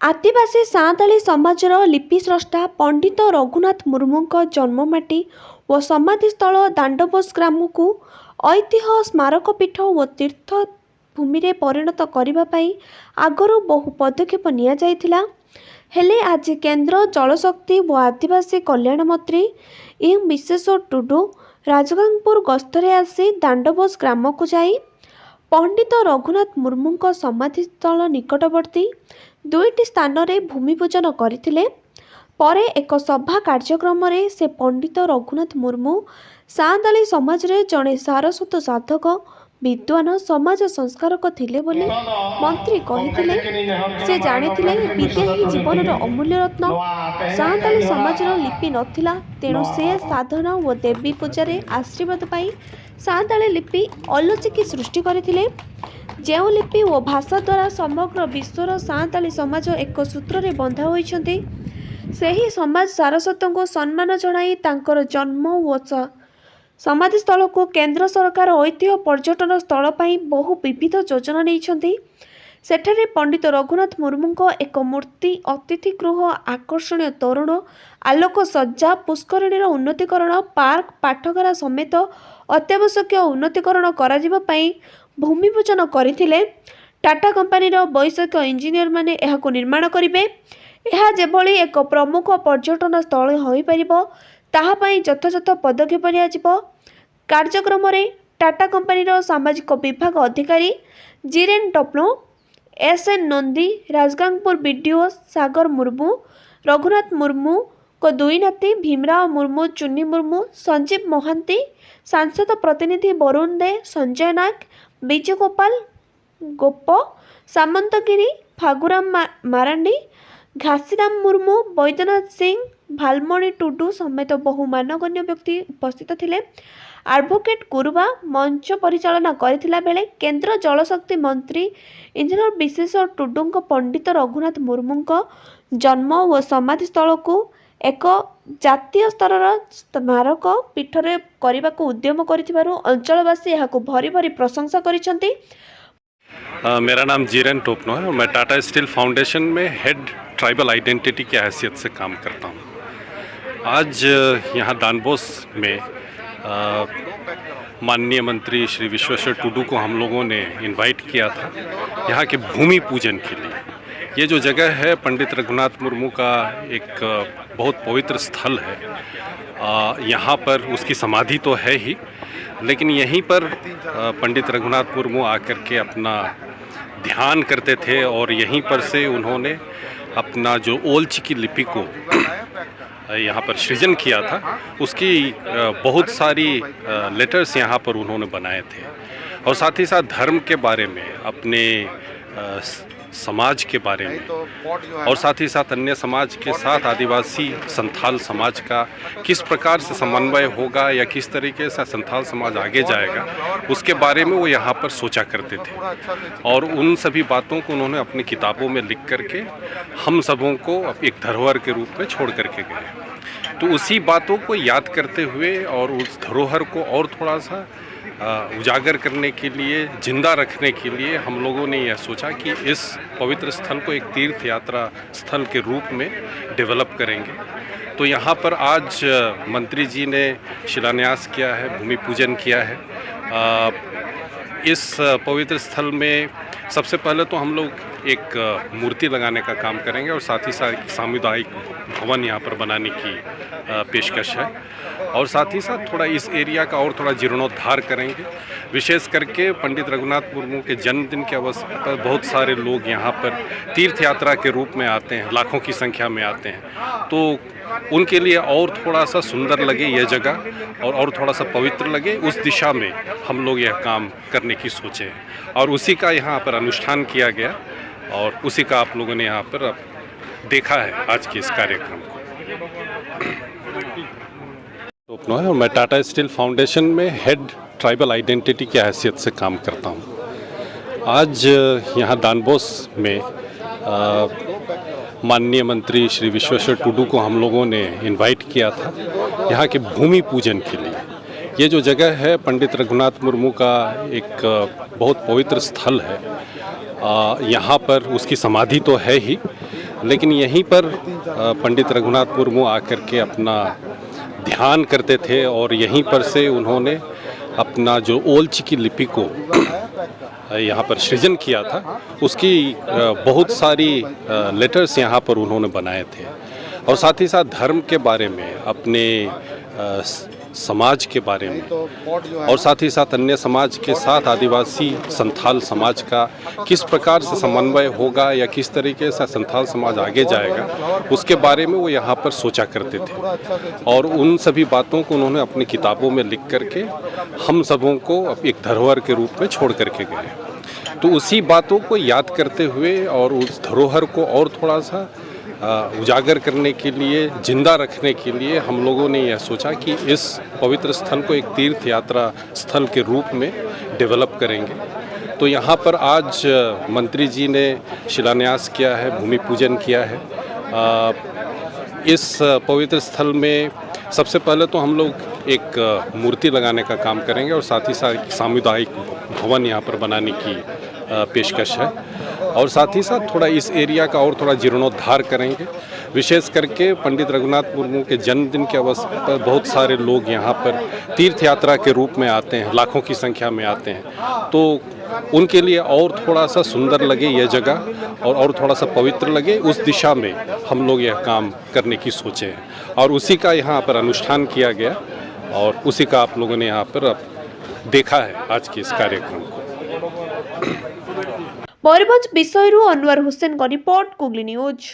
आदिवासी साँताली समाजर लिपि स्रष्टा पंडित रघुनाथ मुर्मूଙ୍କ जन्ममाटी और समाधिस्थल दांडबोस ग्राम को ऐतिह्य स्मारकपीठ और तीर्थभूमि में परिणत करने आगरू बहु पदक्षेप नियाଯାଇଥିଲା। हेले आज केंद्र जलशक्ति और आदिवासी कल्याण मंत्री एम विश्वेश्वर टुडू राजगांगपुर गस्तरे आसी दांडबोस ग्राम को जाई पंडित रघुनाथ मुर्मूଙ୍କ समाधिस्थल निकटवर्ती दुईटी स्थान में भूमिपूजन करथिले। परे एक सभा कार्यक्रम रे से पंडित रघुनाथ मुर्मू साँताली समाज रे जड़े सारस्वत साधक विद्वान समाज संस्कारक थिले बोली मंत्री कहिथिले। से जानिथिले विद्या ही जीवन अमूल्य रत्न। साँताली समाजर लिपि नथिला, तेणु से साधना और देवी पूजा आशीर्वाद पाई साँताली लिपि अलौकिक सृष्टि करथिले। जो लिपि और भाषा द्वारा समग्र विश्वर साँताली समाज एक सूत्र में बंधा होइछन्ति। सेही समाज सारस्वत को सम्मान जणाई तांकर जन्म और समाधिस्थल को केंद्र सरकार ऐतिह्य पर्यटन स्थल पर बहु विविध योजना नहीं। सेठारे पंडित रघुनाथ मुर्मूଙ୍କ एक मूर्ति, अतिथि गृह, आकर्षणीय तोरण, आलोक सज्जा, पुष्करिणी उन्नतीकरण, पार्क, पाठगार समेत अत्यावश्यक उन्नतीकरण करा पई भूमिपूजन करथिले। टाटा कंपनी वैषयिक इंजीनियर माने एहाको निर्माण करिवे। यह जेभली एक प्रमुख पर्यटन स्थल होई परिबो ताहा पई यथायथ पदक्षेप नियाजिबो। कार्यक्रम रे टाटा कंपनी सामाजिक विभाग अधिकारी जीरेन टप्लो, एसएन नंदी, राजगांगपुर बीडीओ सागर मुर्मू, रघुनाथ मुर्मू को दुई नाती भीमराव मुर्मू, चुन्नी मुर्मू, संजीव मोहांती, सांसद प्रतिनिधि वरुण दे, संजय नाग, विजय गोपाल गोप, सामंतगिरी, फागुराम मारांडी, घासीराम मुर्मू, बैद्यनाथ सिंह, भालमणि टुडू समेत बहु मानगण्य व्यक्ति उपस्थित थिले। एडवोकेट गुरुबा मंच परिचालना करथिला बेले केंद्र जलशक्ति मंत्री इंजीनियर विश्वेश्वर टुडूଙ୍କ पंडित रघुनाथ मुर्मूଙ୍କ जन्म और समाधिस्थल को एक जातीय स्तर स्मारक पीठ रे करने को उद्यम करिथिबारु अंचलवासी यहाको भरी भरी प्रशंसा करिसेंती। मेरा नाम जीरेन टोपनो है और मैं टाटा स्टील फाउंडेशन में हेड ट्राइबल आइडेंटिटी की हैसियत से काम करता हूँ। आज यहाँ दानबोस में माननीय मंत्री श्री विश्वेश्वर टुडू को हम लोगों ने इनवाइट किया था यहाँ के भूमि पूजन के लिए। ये जो जगह है पंडित रघुनाथ मुर्मू का एक बहुत पवित्र स्थल है। यहाँ पर उसकी समाधि तो है ही, लेकिन यहीं पर पंडित रघुनाथ मुर्मू आकर के अपना ध्यान करते थे और यहीं पर से उन्होंने अपना जो ओल्च की लिपि को यहाँ पर सृजन किया था, उसकी बहुत सारी लेटर्स यहाँ पर उन्होंने बनाए थे और साथ ही साथ धर्म के बारे में, अपने समाज के बारे में और साथ ही साथ अन्य समाज के साथ आदिवासी संथाल समाज का किस प्रकार से समन्वय होगा या किस तरीके से संथाल समाज आगे जाएगा, उसके बारे में वो यहाँ पर सोचा करते थे और उन सभी बातों को उन्होंने अपनी किताबों में लिख करके हम सबों को एक धरोहर के रूप में छोड़ करके गए। तो उसी बातों को याद करते हुए और उस धरोहर को और थोड़ा सा उजागर करने के लिए, जिंदा रखने के लिए हम लोगों ने यह सोचा कि इस पवित्र स्थल को एक तीर्थ यात्रा स्थल के रूप में डेवलप करेंगे। तो यहाँ पर आज मंत्री जी ने शिलान्यास किया है, भूमि पूजन किया है। इस पवित्र स्थल में सबसे पहले तो हम लोग एक मूर्ति लगाने का काम करेंगे और साथ ही साथ सामुदायिक भवन यहाँ पर बनाने की पेशकश है और साथ ही साथ थोड़ा इस एरिया का और थोड़ा जीर्णोद्धार करेंगे। विशेष करके पंडित रघुनाथ मुर्मू के जन्मदिन के अवसर पर बहुत सारे लोग यहाँ पर तीर्थ यात्रा के रूप में आते हैं, लाखों की संख्या में आते हैं, तो उनके लिए और थोड़ा सा सुंदर लगे यह जगह और थोड़ा सा पवित्र लगे, उस दिशा में हम लोग यह काम करने की सोचे हैं और उसी का यहाँ पर अनुष्ठान किया गया और उसी का आप लोगों ने यहाँ पर देखा है आज के इस कार्यक्रम को। टोपनो है और मैं टाटा स्टील फाउंडेशन में हेड ट्राइबल आइडेंटिटी की हैसियत से काम करता हूँ। आज यहाँ दानबोस में माननीय मंत्री श्री विश्वेश्वर टुडू को हम लोगों ने इनवाइट किया था यहाँ के भूमि पूजन के लिए। ये जो जगह है पंडित रघुनाथ मुर्मू का एक बहुत पवित्र स्थल है। यहाँ पर उसकी समाधि तो है ही, लेकिन यहीं पर पंडित रघुनाथ मुर्मू आकर के अपना ध्यान करते थे और यहीं पर से उन्होंने अपना जो ओल्ची की लिपि को यहाँ पर सृजन किया था, उसकी बहुत सारी लेटर्स यहाँ पर उन्होंने बनाए थे और साथ ही साथ धर्म के बारे में, अपने समाज के बारे में और साथ ही साथ अन्य समाज के साथ आदिवासी संथाल समाज का किस प्रकार से समन्वय होगा या किस तरीके से संथाल समाज आगे जाएगा, उसके बारे में वो यहाँ पर सोचा करते थे और उन सभी बातों को उन्होंने अपनी किताबों में लिख करके हम सबों को एक धरोहर के रूप में छोड़ करके गए। तो उसी बातों को याद करते हुए और उस धरोहर को और थोड़ा सा उजागर करने के लिए, जिंदा रखने के लिए हम लोगों ने यह सोचा कि इस पवित्र स्थल को एक तीर्थ यात्रा स्थल के रूप में डेवलप करेंगे। तो यहाँ पर आज मंत्री जी ने शिलान्यास किया है, भूमि पूजन किया है। इस पवित्र स्थल में सबसे पहले तो हम लोग एक मूर्ति लगाने का काम करेंगे और साथ ही साथ सामुदायिक भवन यहाँ पर बनाने की पेशकश है और साथ ही साथ थोड़ा इस एरिया का और थोड़ा जीर्णोद्धार करेंगे। विशेष करके पंडित रघुनाथ मुर्मू के जन्मदिन के अवसर पर बहुत सारे लोग यहाँ पर तीर्थ यात्रा के रूप में आते हैं, लाखों की संख्या में आते हैं, तो उनके लिए और थोड़ा सा सुंदर लगे यह जगह और थोड़ा सा पवित्र लगे, उस दिशा में हम लोग यह काम करने की सोचे हैं और उसी का यहाँ पर अनुष्ठान किया गया और उसी का आप लोगों ने यहाँ पर देखा है आज के इस कार्यक्रम को। मयूरभंज विषयरू अनवर हुसैन का रिपोर्ट, कुगली न्यूज।